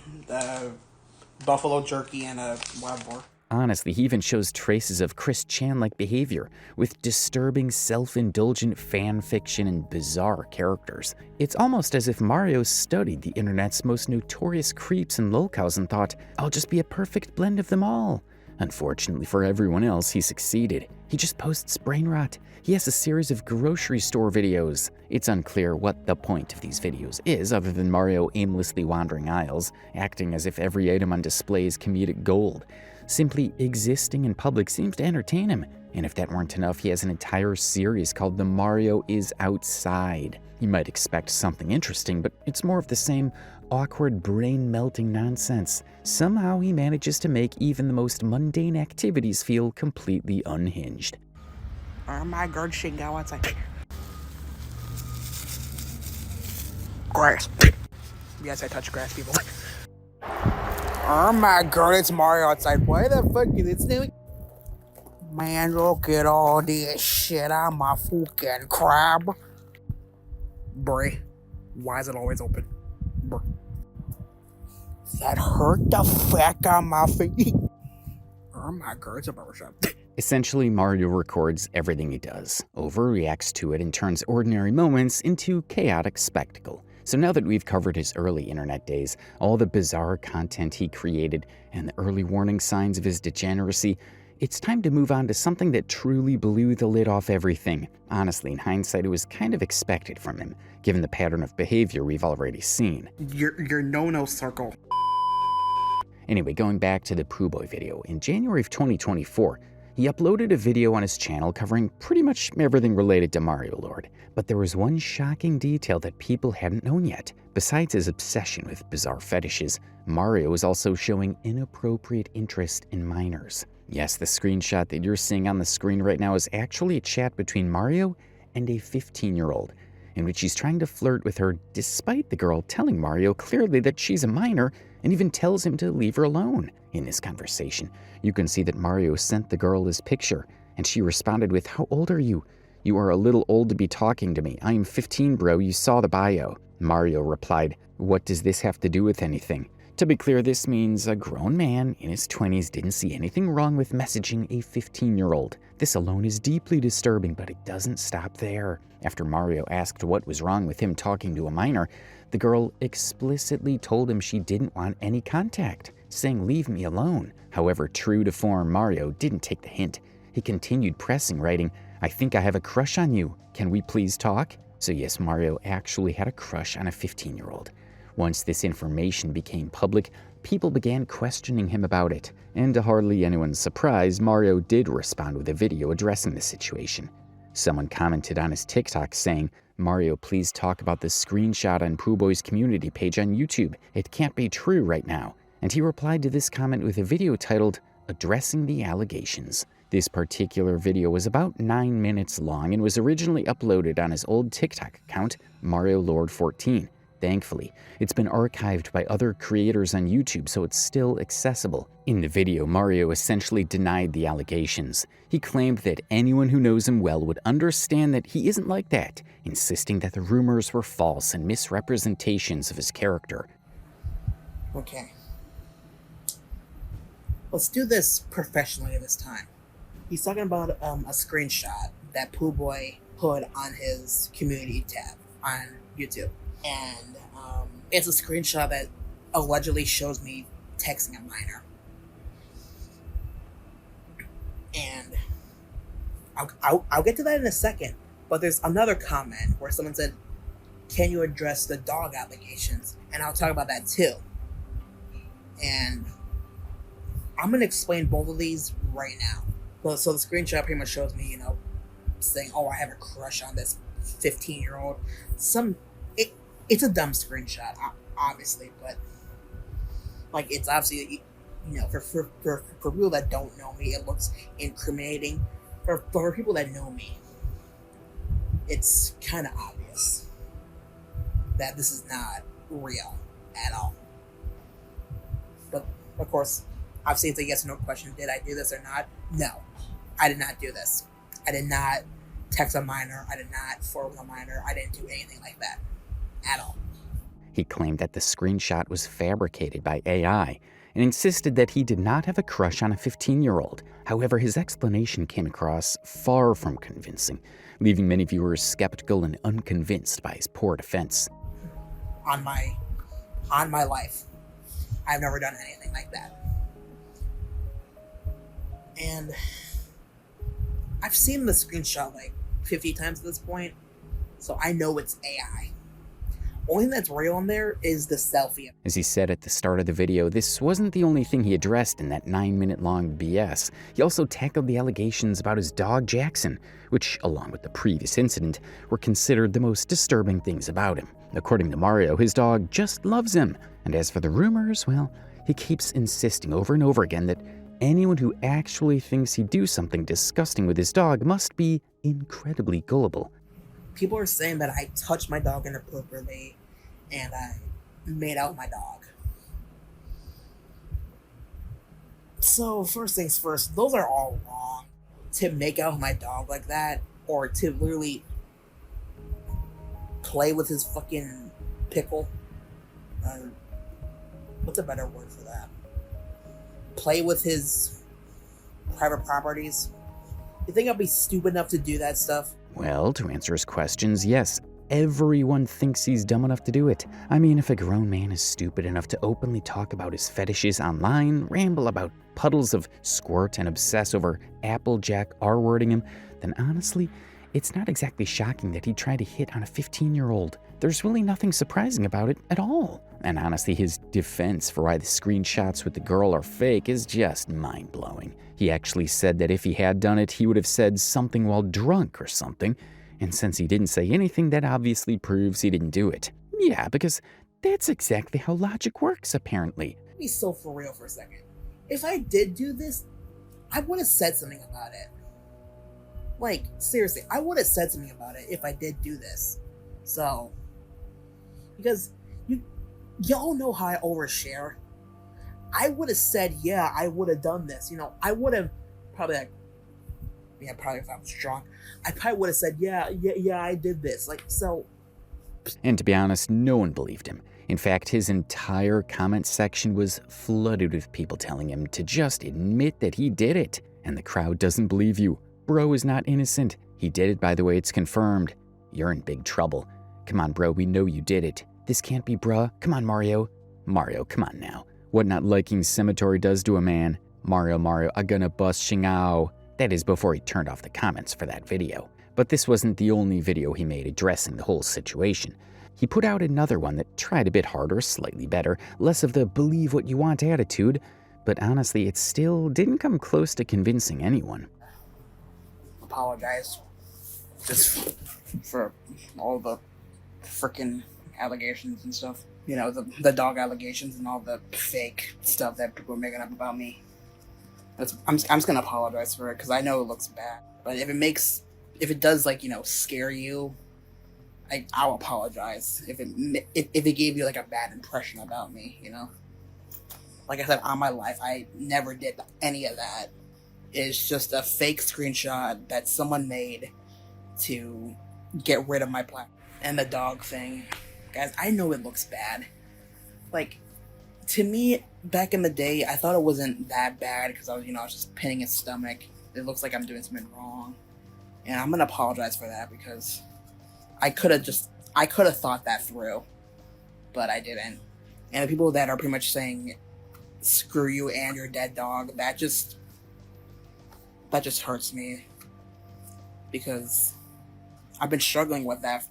Speaker 3: buffalo jerky, and a wild boar.
Speaker 1: Honestly, he even shows traces of Chris Chan-like behavior, with disturbing, self-indulgent fan fiction and bizarre characters. It's almost as if Mario studied the internet's most notorious creeps and lolcows and thought, I'll just be a perfect blend of them all. Unfortunately for everyone else, he succeeded. He just posts brain rot. He has a series of grocery store videos. It's unclear what the point of these videos is, other than Mario aimlessly wandering aisles, acting as if every item on display is comedic gold. Simply existing in public seems to entertain him, and if that weren't enough, he has an entire series called The Mario Is Outside. You might expect something interesting, but it's more of the same awkward, brain-melting nonsense. Somehow he manages to make even the most mundane activities feel completely unhinged.
Speaker 3: Oh my god, shit, go outside. Grass. Yes, I touch grass, people. Oh my god, it's Mario outside. Why the fuck is it snowing? Man, look at all this shit. I'm a fucking crab. Bray, why is it always open? Bruh. That hurt the fuck on my face. Oh my god, it's a barbershop.
Speaker 1: Essentially, Mario records everything he does, overreacts to it, and turns ordinary moments into chaotic spectacle. So now that we've covered his early internet days, all the bizarre content he created, and the early warning signs of his degeneracy, it's time to move on to something that truly blew the lid off everything. Honestly, in hindsight, it was kind of expected from him, given the pattern of behavior we've already seen.
Speaker 3: Your no-no circle.
Speaker 1: Anyway, going back to the Pooh Boy video, in January of 2024, he uploaded a video on his channel covering pretty much everything related to Mariolord. But there was one shocking detail that people hadn't known yet. Besides his obsession with bizarre fetishes, Mario is also showing inappropriate interest in minors. Yes, the screenshot that you're seeing on the screen right now is actually a chat between Mario and a 15-year-old, in which he's trying to flirt with her despite the girl telling Mario clearly that she's a minor and even tells him to leave her alone. In this conversation, you can see that Mario sent the girl his picture, and she responded with, "How old are you? You are a little old to be talking to me. I am 15, bro. You saw the bio." Mario replied, "What does this have to do with anything?" To be clear, this means a grown man in his 20s didn't see anything wrong with messaging a 15-year-old. This alone is deeply disturbing, but it doesn't stop there. After Mario asked what was wrong with him talking to a minor, the girl explicitly told him she didn't want any contact, saying, "Leave me alone." However, true to form, Mario didn't take the hint. He continued pressing, writing, "I think I have a crush on you. Can we please talk?" So yes, Mario actually had a crush on a 15-year-old. Once this information became public, people began questioning him about it, and to hardly anyone's surprise, Mario did respond with a video addressing the situation. Someone commented on his TikTok saying, "Mario, please talk about the screenshot on Pooh Boy's community page on YouTube. It can't be true right now." And he replied to this comment with a video titled, "Addressing the Allegations." This particular video was about 9 minutes long and was originally uploaded on his old TikTok account, Mariolord14. Thankfully, it's been archived by other creators on YouTube, so it's still accessible. In the video, Mario essentially denied the allegations. He claimed that anyone who knows him well would understand that he isn't like that, insisting that the rumors were false and misrepresentations of his character.
Speaker 3: Okay. Let's do this professionally this time. He's talking about a screenshot that Pooh Boy put on his community tab on YouTube. And it's a screenshot that allegedly shows me texting a minor. And I'll get to that in a second. But there's another comment where someone said, "Can you address the dog allegations?" And I'll talk about that too. And I'm going to explain both of these right now. So the screenshot pretty much shows me, saying, "Oh, I have a crush on this 15-year-old." It's a dumb screenshot, obviously, but it's obviously you know, for people that don't know me, it looks incriminating. For people that know me, it's kind of obvious that this is not real at all. But of course, obviously it's a yes or no question. Did I do this or not? No, I did not do this. I did not text a minor. I did not forward a minor. I didn't do anything like that at all.
Speaker 1: He claimed that the screenshot was fabricated by AI and insisted that he did not have a crush on a 15-year-old. However, his explanation came across far from convincing, leaving many viewers skeptical and unconvinced by his poor defense.
Speaker 3: On my life, I've never done anything like that. And I've seen the screenshot like 50 times at this point, so I know it's AI. Only thing that's real in there is the selfie.
Speaker 1: As he said at the start of the video, this wasn't the only thing he addressed in that 9-minute-long BS. He also tackled the allegations about his dog Jackson, which, along with the previous incident, were considered the most disturbing things about him. According to Mario, his dog just loves him. And as for the rumors, well, he keeps insisting over and over again that anyone who actually thinks he'd do something disgusting with his dog must be incredibly gullible.
Speaker 3: People are saying that I touched my dog inappropriately and I made out with my dog. So first things first, those are all wrong. To make out with my dog like that, or to literally play with his fucking pickle. What's a better word for that? Play with his private properties. You think I'll be stupid enough to do that stuff?
Speaker 1: Well, to answer his questions, yes, everyone thinks he's dumb enough to do it. I mean, if a grown man is stupid enough to openly talk about his fetishes online, ramble about puddles of squirt, and obsess over Applejack R-wording him, then honestly, it's not exactly shocking that he'd try to hit on a 15-year-old. There's really nothing surprising about it at all. And honestly, his defense for why the screenshots with the girl are fake is just mind-blowing. He actually said that if he had done it, he would have said something while drunk or something. And since he didn't say anything, that obviously proves he didn't do it. Yeah, because that's exactly how logic works, apparently.
Speaker 3: Be so for real for a second. If I did do this, I would have said something about it. Like, seriously, I would have said something about it if I did do this. So, because y'all know how I overshare. I would have said, yeah, I would have done this. You know, I would have probably probably if I was drunk, I probably would have said, yeah, I did this. Like, so.
Speaker 1: And to be honest, no one believed him. In fact, his entire comment section was flooded with people telling him to just admit that he did it. And the crowd doesn't believe you. Bro is not innocent. He did it, by the way, it's confirmed. You're in big trouble. Come on, bro, we know you did it. This can't be bruh. Come on, Mario. Mario, come on now. What not liking Cemetery does to a man. Mario, I gonna bust Xingao. That is before he turned off the comments for that video. But this wasn't the only video he made addressing the whole situation. He put out another one that tried a bit harder, slightly better, less of the believe what you want attitude, but honestly, it still didn't come close to convincing anyone.
Speaker 3: Apologize just for all the freaking allegations and stuff. You know, the dog allegations and all the fake stuff that people are making up about me. I'm just gonna apologize for it because I know it looks bad. But if it does, like, you know, scare you, I'll apologize if it gave you like a bad impression about me. You know, like I said, on my life, I never did any of that. It's just a fake screenshot that someone made to get rid of my platform. And the dog thing, guys, I know it looks bad. Like, to me, back in the day, I thought it wasn't that bad because I was just pinning his stomach. It looks like I'm doing something wrong. And I'm gonna apologize for that because I could have thought that through, but I didn't. And the people that are pretty much saying, screw you and your dead dog, that just hurts me because I've been struggling with that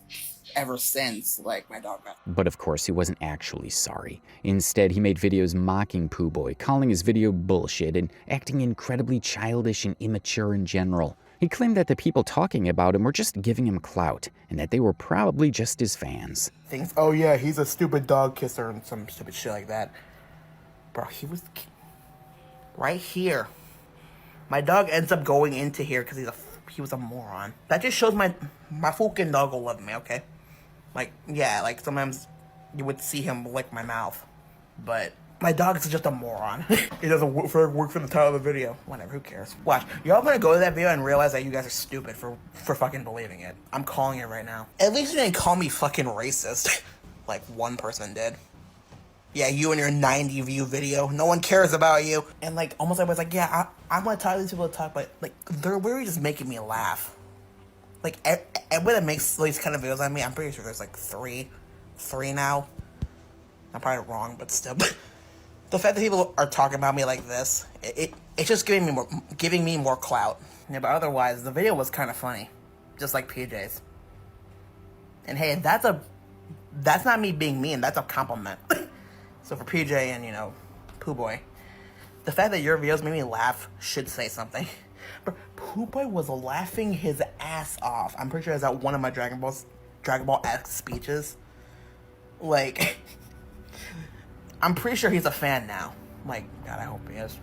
Speaker 3: ever since, like, my dog got.
Speaker 1: But of course, he wasn't actually sorry. Instead, he made videos mocking Pooh Boy, calling his video bullshit and acting incredibly childish and immature in general. He claimed that the people talking about him were just giving him clout, and that they were probably just his fans.
Speaker 3: Things, oh yeah, he's a stupid dog kisser and some stupid shit like that. Bro, right here. My dog ends up going into here because he was a moron. That just shows my fucking dog will love me, okay? Like, yeah, like sometimes you would see him lick my mouth, but my dog is just a moron. It doesn't work for the title of the video. Whatever, who cares? Watch, you're all gonna go to that video and realize that you guys are stupid for fucking believing it. I'm calling it right now. At least you didn't call me fucking racist, like one person did. Yeah, you and your 90 view video. No one cares about you. And like, almost everybody's like, yeah, I'm gonna tell these people to talk, but like, they're literally just making me laugh. Like, everybody that makes these kind of videos on me, I'm pretty sure there's like three now. I'm probably wrong, but still. The fact that people are talking about me like this, it's just giving me more clout. Yeah, but otherwise, the video was kind of funny, just like PJ's. And hey, that's not me being mean. That's a compliment. So for PJ and, you know, Pooh Boy, the fact that your videos made me laugh should say something. But Pooh Boy was laughing his ass off. I'm pretty sure it's at one of my Dragon Ball-esque speeches. Like, I'm pretty sure he's a fan now. Like, God, I hope he is.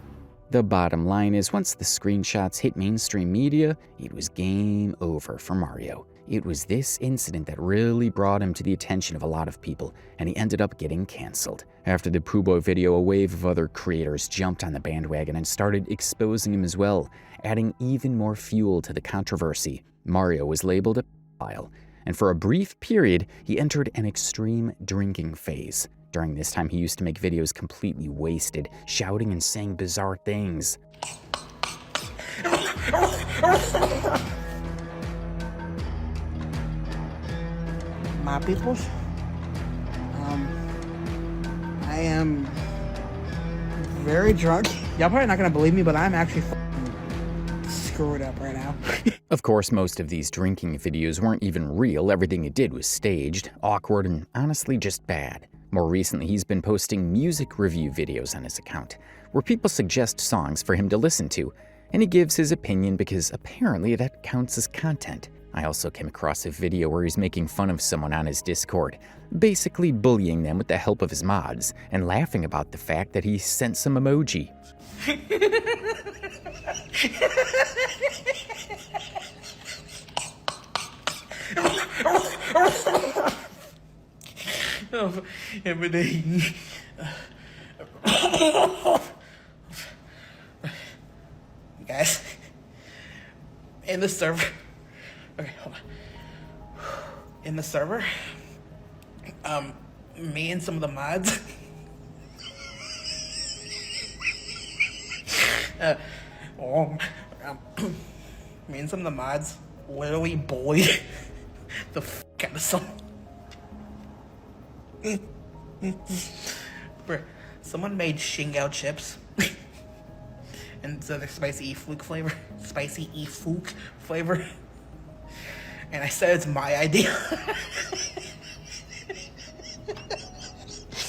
Speaker 1: The bottom line is, once the screenshots hit mainstream media, it was game over for Mario. It was this incident that really brought him to the attention of a lot of people, and he ended up getting cancelled. After the Pooh Boy video, a wave of other creators jumped on the bandwagon and started exposing him as well, adding even more fuel to the controversy. Mario was labeled a pedophile, and for a brief period, he entered an extreme drinking phase. During this time, he used to make videos completely wasted, shouting and saying bizarre things.
Speaker 3: My peoples, I am very drunk. Y'all probably not gonna believe me, but I'm actually screwed up right now.
Speaker 1: Of course, most of these drinking videos weren't even real. Everything he did was staged, awkward, and honestly just bad. More recently, he's been posting music review videos on his account, where people suggest songs for him to listen to, and he gives his opinion because apparently that counts as content. I also came across a video where he's making fun of someone on his Discord, basically bullying them with the help of his mods, and laughing about the fact that he sent some emoji.
Speaker 3: Every day. You guys, in the server. Okay, hold on. In the server, me and some of the mods, me and some of the mods literally bullied the fuck out of someone. Bruh, someone made Shingao chips instead of spicy fluke flavor, and I said it's my idea.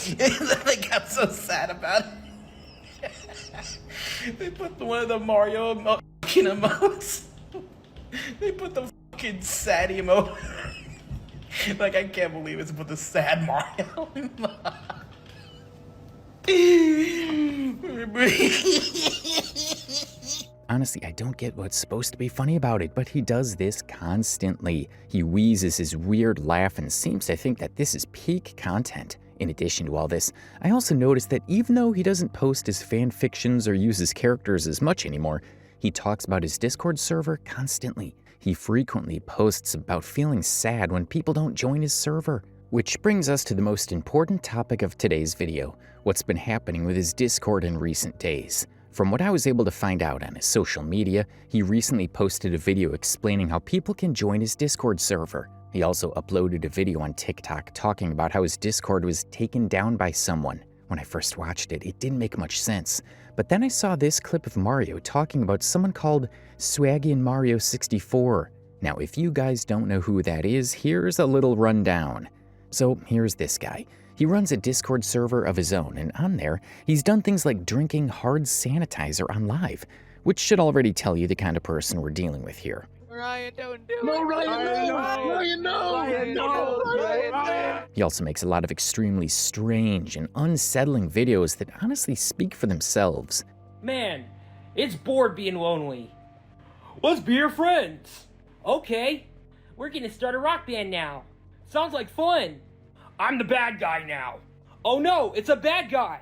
Speaker 3: And then they got so sad about it. They put one of the Mario fucking emotes. They put the fucking sad emote. Like, I can't believe it's put the sad Mario.
Speaker 1: Honestly, I don't get what's supposed to be funny about it, but he does this constantly. He wheezes his weird laugh and seems to think that this is peak content. In addition to all this, I also noticed that even though he doesn't post his fanfictions or use his characters as much anymore, he talks about his Discord server constantly. He frequently posts about feeling sad when people don't join his server. Which brings us to the most important topic of today's video, what's been happening with his Discord in recent days. From what I was able to find out on his social media, he recently posted a video explaining how people can join his Discord server. He also uploaded a video on TikTok talking about how his Discord was taken down by someone. When I first watched it, it didn't make much sense. But then I saw this clip of Mario talking about someone called Swaggy Mario 64. Now, if you guys don't know who that is, here's a little rundown. So here's this guy. He runs a Discord server of his own, and on there, he's done things like drinking hard sanitizer on live, which should already tell you the kind of person we're dealing with here.
Speaker 2: Ryan, don't do it. No, Ryan, no.
Speaker 1: He also makes a lot of extremely strange and unsettling videos that honestly speak for themselves.
Speaker 8: Man, it's bored being lonely. Let's be your friends. Okay, we're gonna start a rock band now. Sounds like fun. I'm the bad guy now. Oh no, it's a bad guy.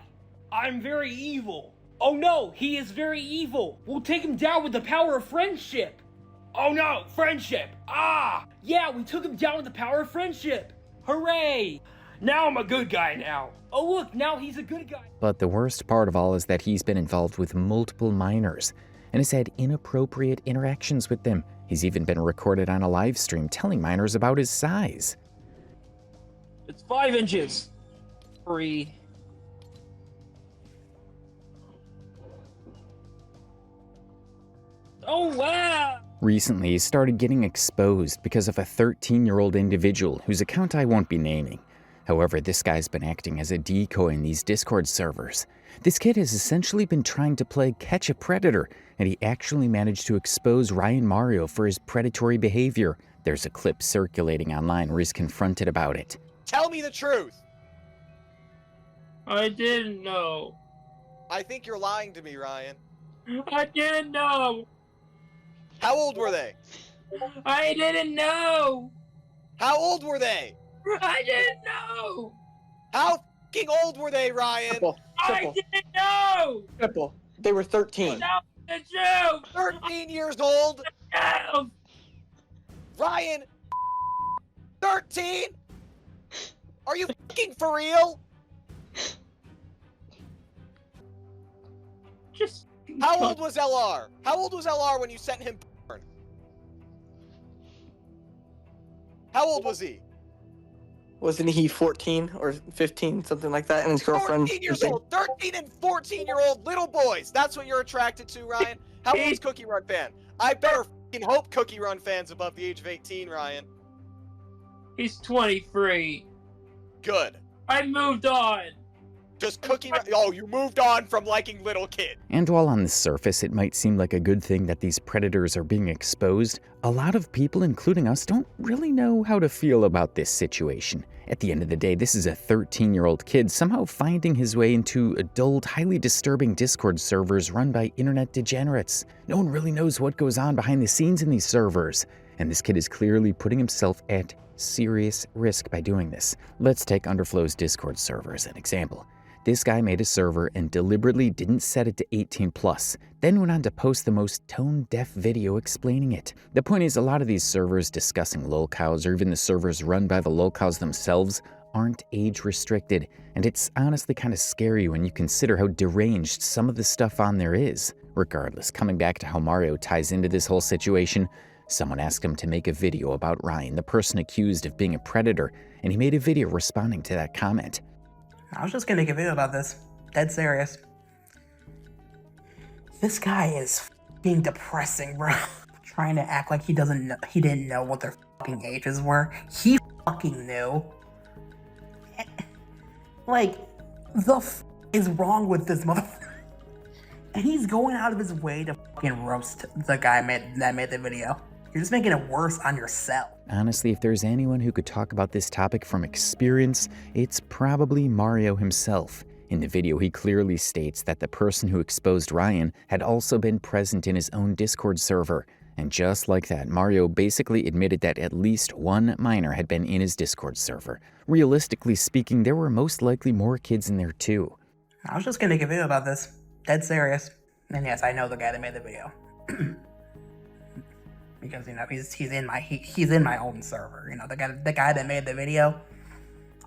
Speaker 8: I'm very evil. Oh no, he is very evil. We'll take him down with the power of friendship. Oh no, friendship. Ah, yeah, we took him down with the power of friendship. Hooray. Now I'm a good guy now. Oh look, now he's a good guy.
Speaker 1: But the worst part of all is that he's been involved with multiple minors and has had inappropriate interactions with them. He's even been recorded on a live stream telling minors about his size.
Speaker 8: It's 5 inches. 3. Oh wow!
Speaker 1: Recently, he started getting exposed because of a 13-year-old individual whose account I won't be naming. However, this guy's been acting as a decoy in these Discord servers. This kid has essentially been trying to play catch a predator, and he actually managed to expose Ryan Mario for his predatory behavior. There's a clip circulating online where he's confronted about it.
Speaker 2: Tell me the truth.
Speaker 8: I didn't know.
Speaker 2: I think you're lying to me, Ryan.
Speaker 8: I didn't know.
Speaker 2: How old were they?
Speaker 8: I didn't know.
Speaker 2: How old were they?
Speaker 8: I didn't know.
Speaker 2: How fucking old were they, Ryan?
Speaker 8: I didn't know.
Speaker 5: Triple. They were 13.
Speaker 8: Tell me the truth.
Speaker 2: 13 years old?
Speaker 8: No.
Speaker 2: Ryan? 13? Are you fucking for real?
Speaker 8: Just.
Speaker 2: How old was LR? How old was LR when you sent him porn? How old was he?
Speaker 5: Wasn't he 14 or 15, something like that? And his girlfriend.
Speaker 2: 14 years old. 13 and 14-year-old little boys. That's what you're attracted to, Ryan? How old is Cookie Run fan? I better fucking hope Cookie Run fan's above the age of 18, Ryan.
Speaker 8: He's 23.
Speaker 2: Good.
Speaker 8: I moved on.
Speaker 2: Does Cookie Run... Oh, you moved on from liking little kids.
Speaker 1: And while on the surface it might seem like a good thing that these predators are being exposed, a lot of people, including us, don't really know how to feel about this situation. At the end of the day, this is a 13-year-old kid somehow finding his way into adult, highly disturbing Discord servers run by internet degenerates. No one really knows what goes on behind the scenes in these servers, and this kid is clearly putting himself at serious risk by doing this. Let's take Underflow's Discord server as an example. This guy made a server and deliberately didn't set it to 18+, then went on to post the most tone-deaf video explaining it. The point is, a lot of these servers discussing lolcows, or even the servers run by the lolcows themselves, aren't age-restricted, and it's honestly kind of scary when you consider how deranged some of the stuff on there is. Regardless, coming back to how Mario ties into this whole situation, someone asked him to make a video about Ryan, the person accused of being a predator, and he made a video responding to that comment.
Speaker 3: I was just gonna make a video about this. Dead serious. This guy is being depressing, bro. Trying to act like he didn't know what their fucking ages were. He fucking knew. Like, the f is wrong with this motherfucker? And he's going out of his way to fucking roast the guy that made the video. You're just making it worse on yourself.
Speaker 1: Honestly, if there's anyone who could talk about this topic from experience, it's probably Mario himself. In the video, he clearly states that the person who exposed Ryan had also been present in his own Discord server. And just like that, Mario basically admitted that at least one minor had been in his Discord server. Realistically speaking, there were most likely more kids in there too.
Speaker 3: I was just gonna make a video about this. Dead serious. And yes, I know the guy that made the video. Because, you know, he's in my own server. You know, the guy that made the video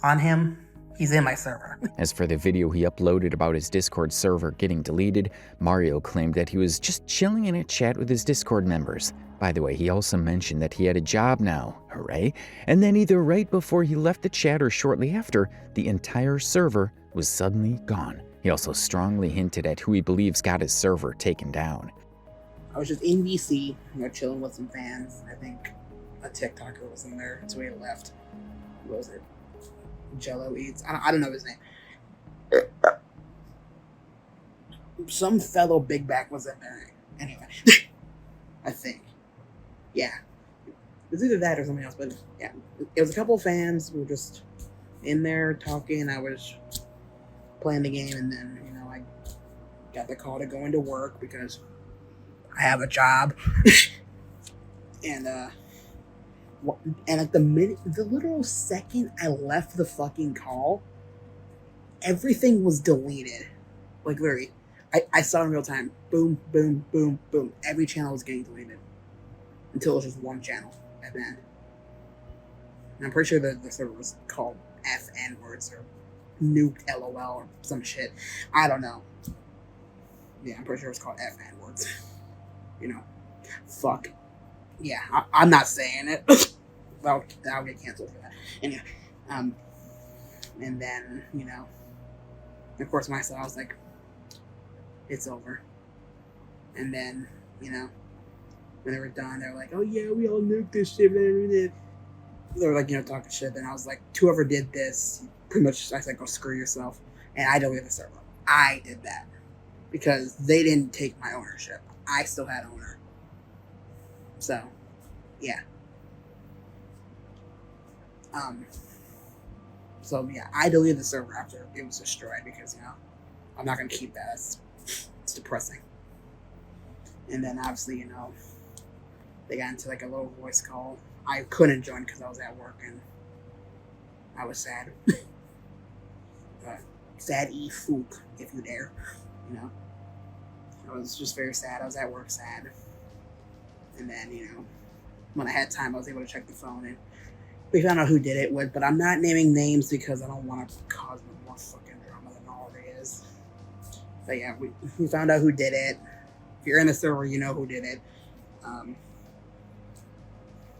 Speaker 3: on him, he's in my server.
Speaker 1: As for the video he uploaded about his Discord server getting deleted, Mario claimed that he was just chilling in a chat with his Discord members. By the way, he also mentioned that he had a job now, hooray, and then either right before he left the chat or shortly after, the entire server was suddenly gone. He also strongly hinted at who he believes got his server taken down.
Speaker 3: I was just in BC, you know, chilling with some fans. I think a TikToker was in there, so he left. What was it? Jello Eats. I don't know his name. Some fellow big back was in there. Anyway, I think. Yeah. It was either that or something else, but yeah. It was a couple of fans who were just in there talking. I was playing the game, and then, you know, I got the call to go into work because I have a job. And at the literal second I left the fucking call, everything was deleted. Like, literally, I saw in real time. Boom, boom, boom, boom. Every channel was getting deleted. Until it was just one channel at the end. And I'm pretty sure the server was called FN words or nuked LOL or some shit. I don't know. Yeah, I'm pretty sure it was called FN words. You know. Fuck. Yeah, I'm not saying it. I'll get canceled for that. Anyway, and then, you know, of course myself, I was like, it's over. And then, you know, when they were done, they were like, oh yeah, we all nuked this shit. They were like, you know, talking shit. Then I was like, whoever did this, pretty much, I said, go screw yourself. And I deleted the server. I did that. Because they didn't take my ownership. I still had owner. So, yeah. So yeah, I deleted the server after it was destroyed because, you know, I'm not gonna keep that. It's depressing. And then obviously, you know, they got into like a little voice call. I couldn't join because I was at work and I was sad. Sad fook, if you dare. You know, I was just very sad. I was at work sad. And then, you know, when I had time, I was able to check the phone, and we found out who did it. But I'm not naming names because I don't want to cause more fucking drama than already is. But yeah, we found out who did it. If you're in the server, you know who did it.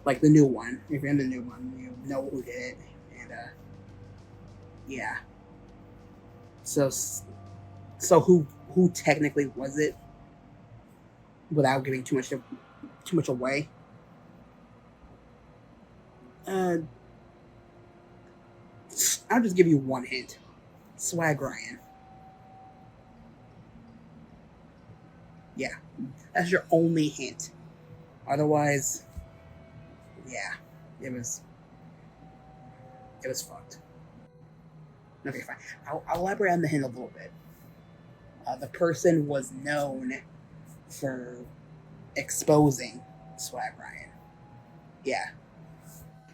Speaker 3: Like the new one. If you're in the new one, you know who did it. And yeah. So who technically was it? Without giving too much away. I'll just give you one hint. Swag Ryan. Yeah, that's your only hint. Otherwise, yeah, it was fucked. Okay, fine. I'll elaborate on the hint a little bit. The person was known for exposing Swag Ryan. Yeah.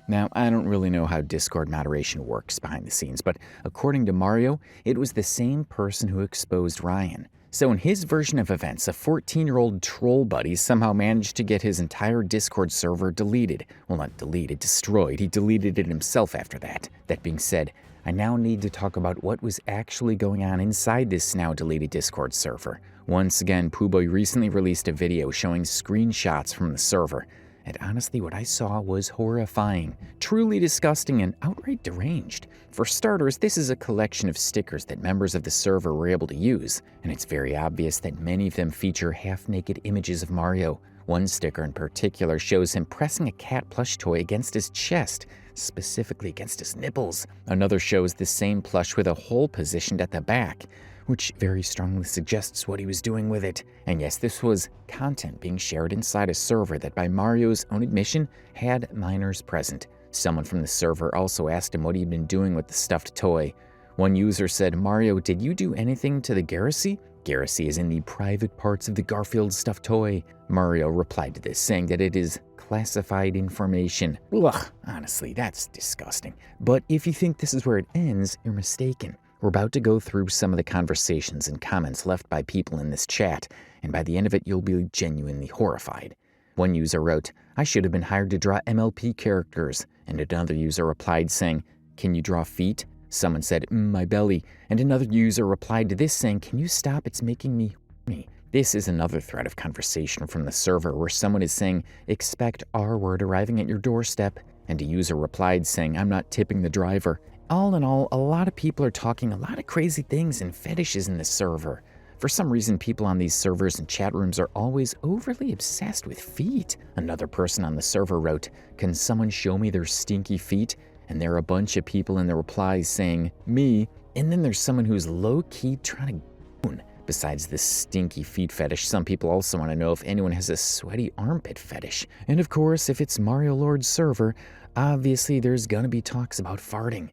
Speaker 1: Now, I don't really know how Discord moderation works behind the scenes, but according to Mario, it was the same person who exposed Ryan. So in his version of events, a 14-year-old troll buddy somehow managed to get his entire Discord server deleted. Well, not deleted, destroyed. He deleted it himself after that. That being said, I now need to talk about what was actually going on inside this now deleted Discord server. Once again, Poohboy recently released a video showing screenshots from the server. And honestly, what I saw was horrifying, truly disgusting, and outright deranged. For starters, this is a collection of stickers that members of the server were able to use, and it's very obvious that many of them feature half-naked images of Mario. One sticker in particular shows him pressing a cat plush toy against his chest, specifically against his nipples. Another shows the same plush with a hole positioned at the back, which very strongly suggests what he was doing with it. And yes, this was content being shared inside a server that, by Mario's own admission, had minors present. Someone from the server also asked him what he'd been doing with the stuffed toy. One user said, "Mario, did you do anything to the Garrison?" Garrison is in the private parts of the Garfield stuffed toy. Mario replied to this, saying that it is classified information. Ugh, honestly, that's disgusting. But if you think this is where it ends, you're mistaken. We're about to go through some of the conversations and comments left by people in this chat, and by the end of it, you'll be genuinely horrified. One user wrote, "I should have been hired to draw MLP characters," and another user replied saying, "Can you draw feet?" Someone said, "My belly," and another user replied to this saying, "Can you stop? It's making me horny." This is another thread of conversation from the server where someone is saying, "Expect R-word arriving at your doorstep," and a user replied saying, "I'm not tipping the driver." All in all, a lot of people are talking a lot of crazy things and fetishes in this server. For some reason, people on these servers and chat rooms are always overly obsessed with feet. Another person on the server wrote, "Can someone show me their stinky feet?" And there are a bunch of people in the replies saying, "Me." And then there's someone who's low-key trying to goon. Besides this stinky feet fetish, some people also want to know if anyone has a sweaty armpit fetish. And of course, if it's Mariolord's server, obviously there's gonna be talks about farting.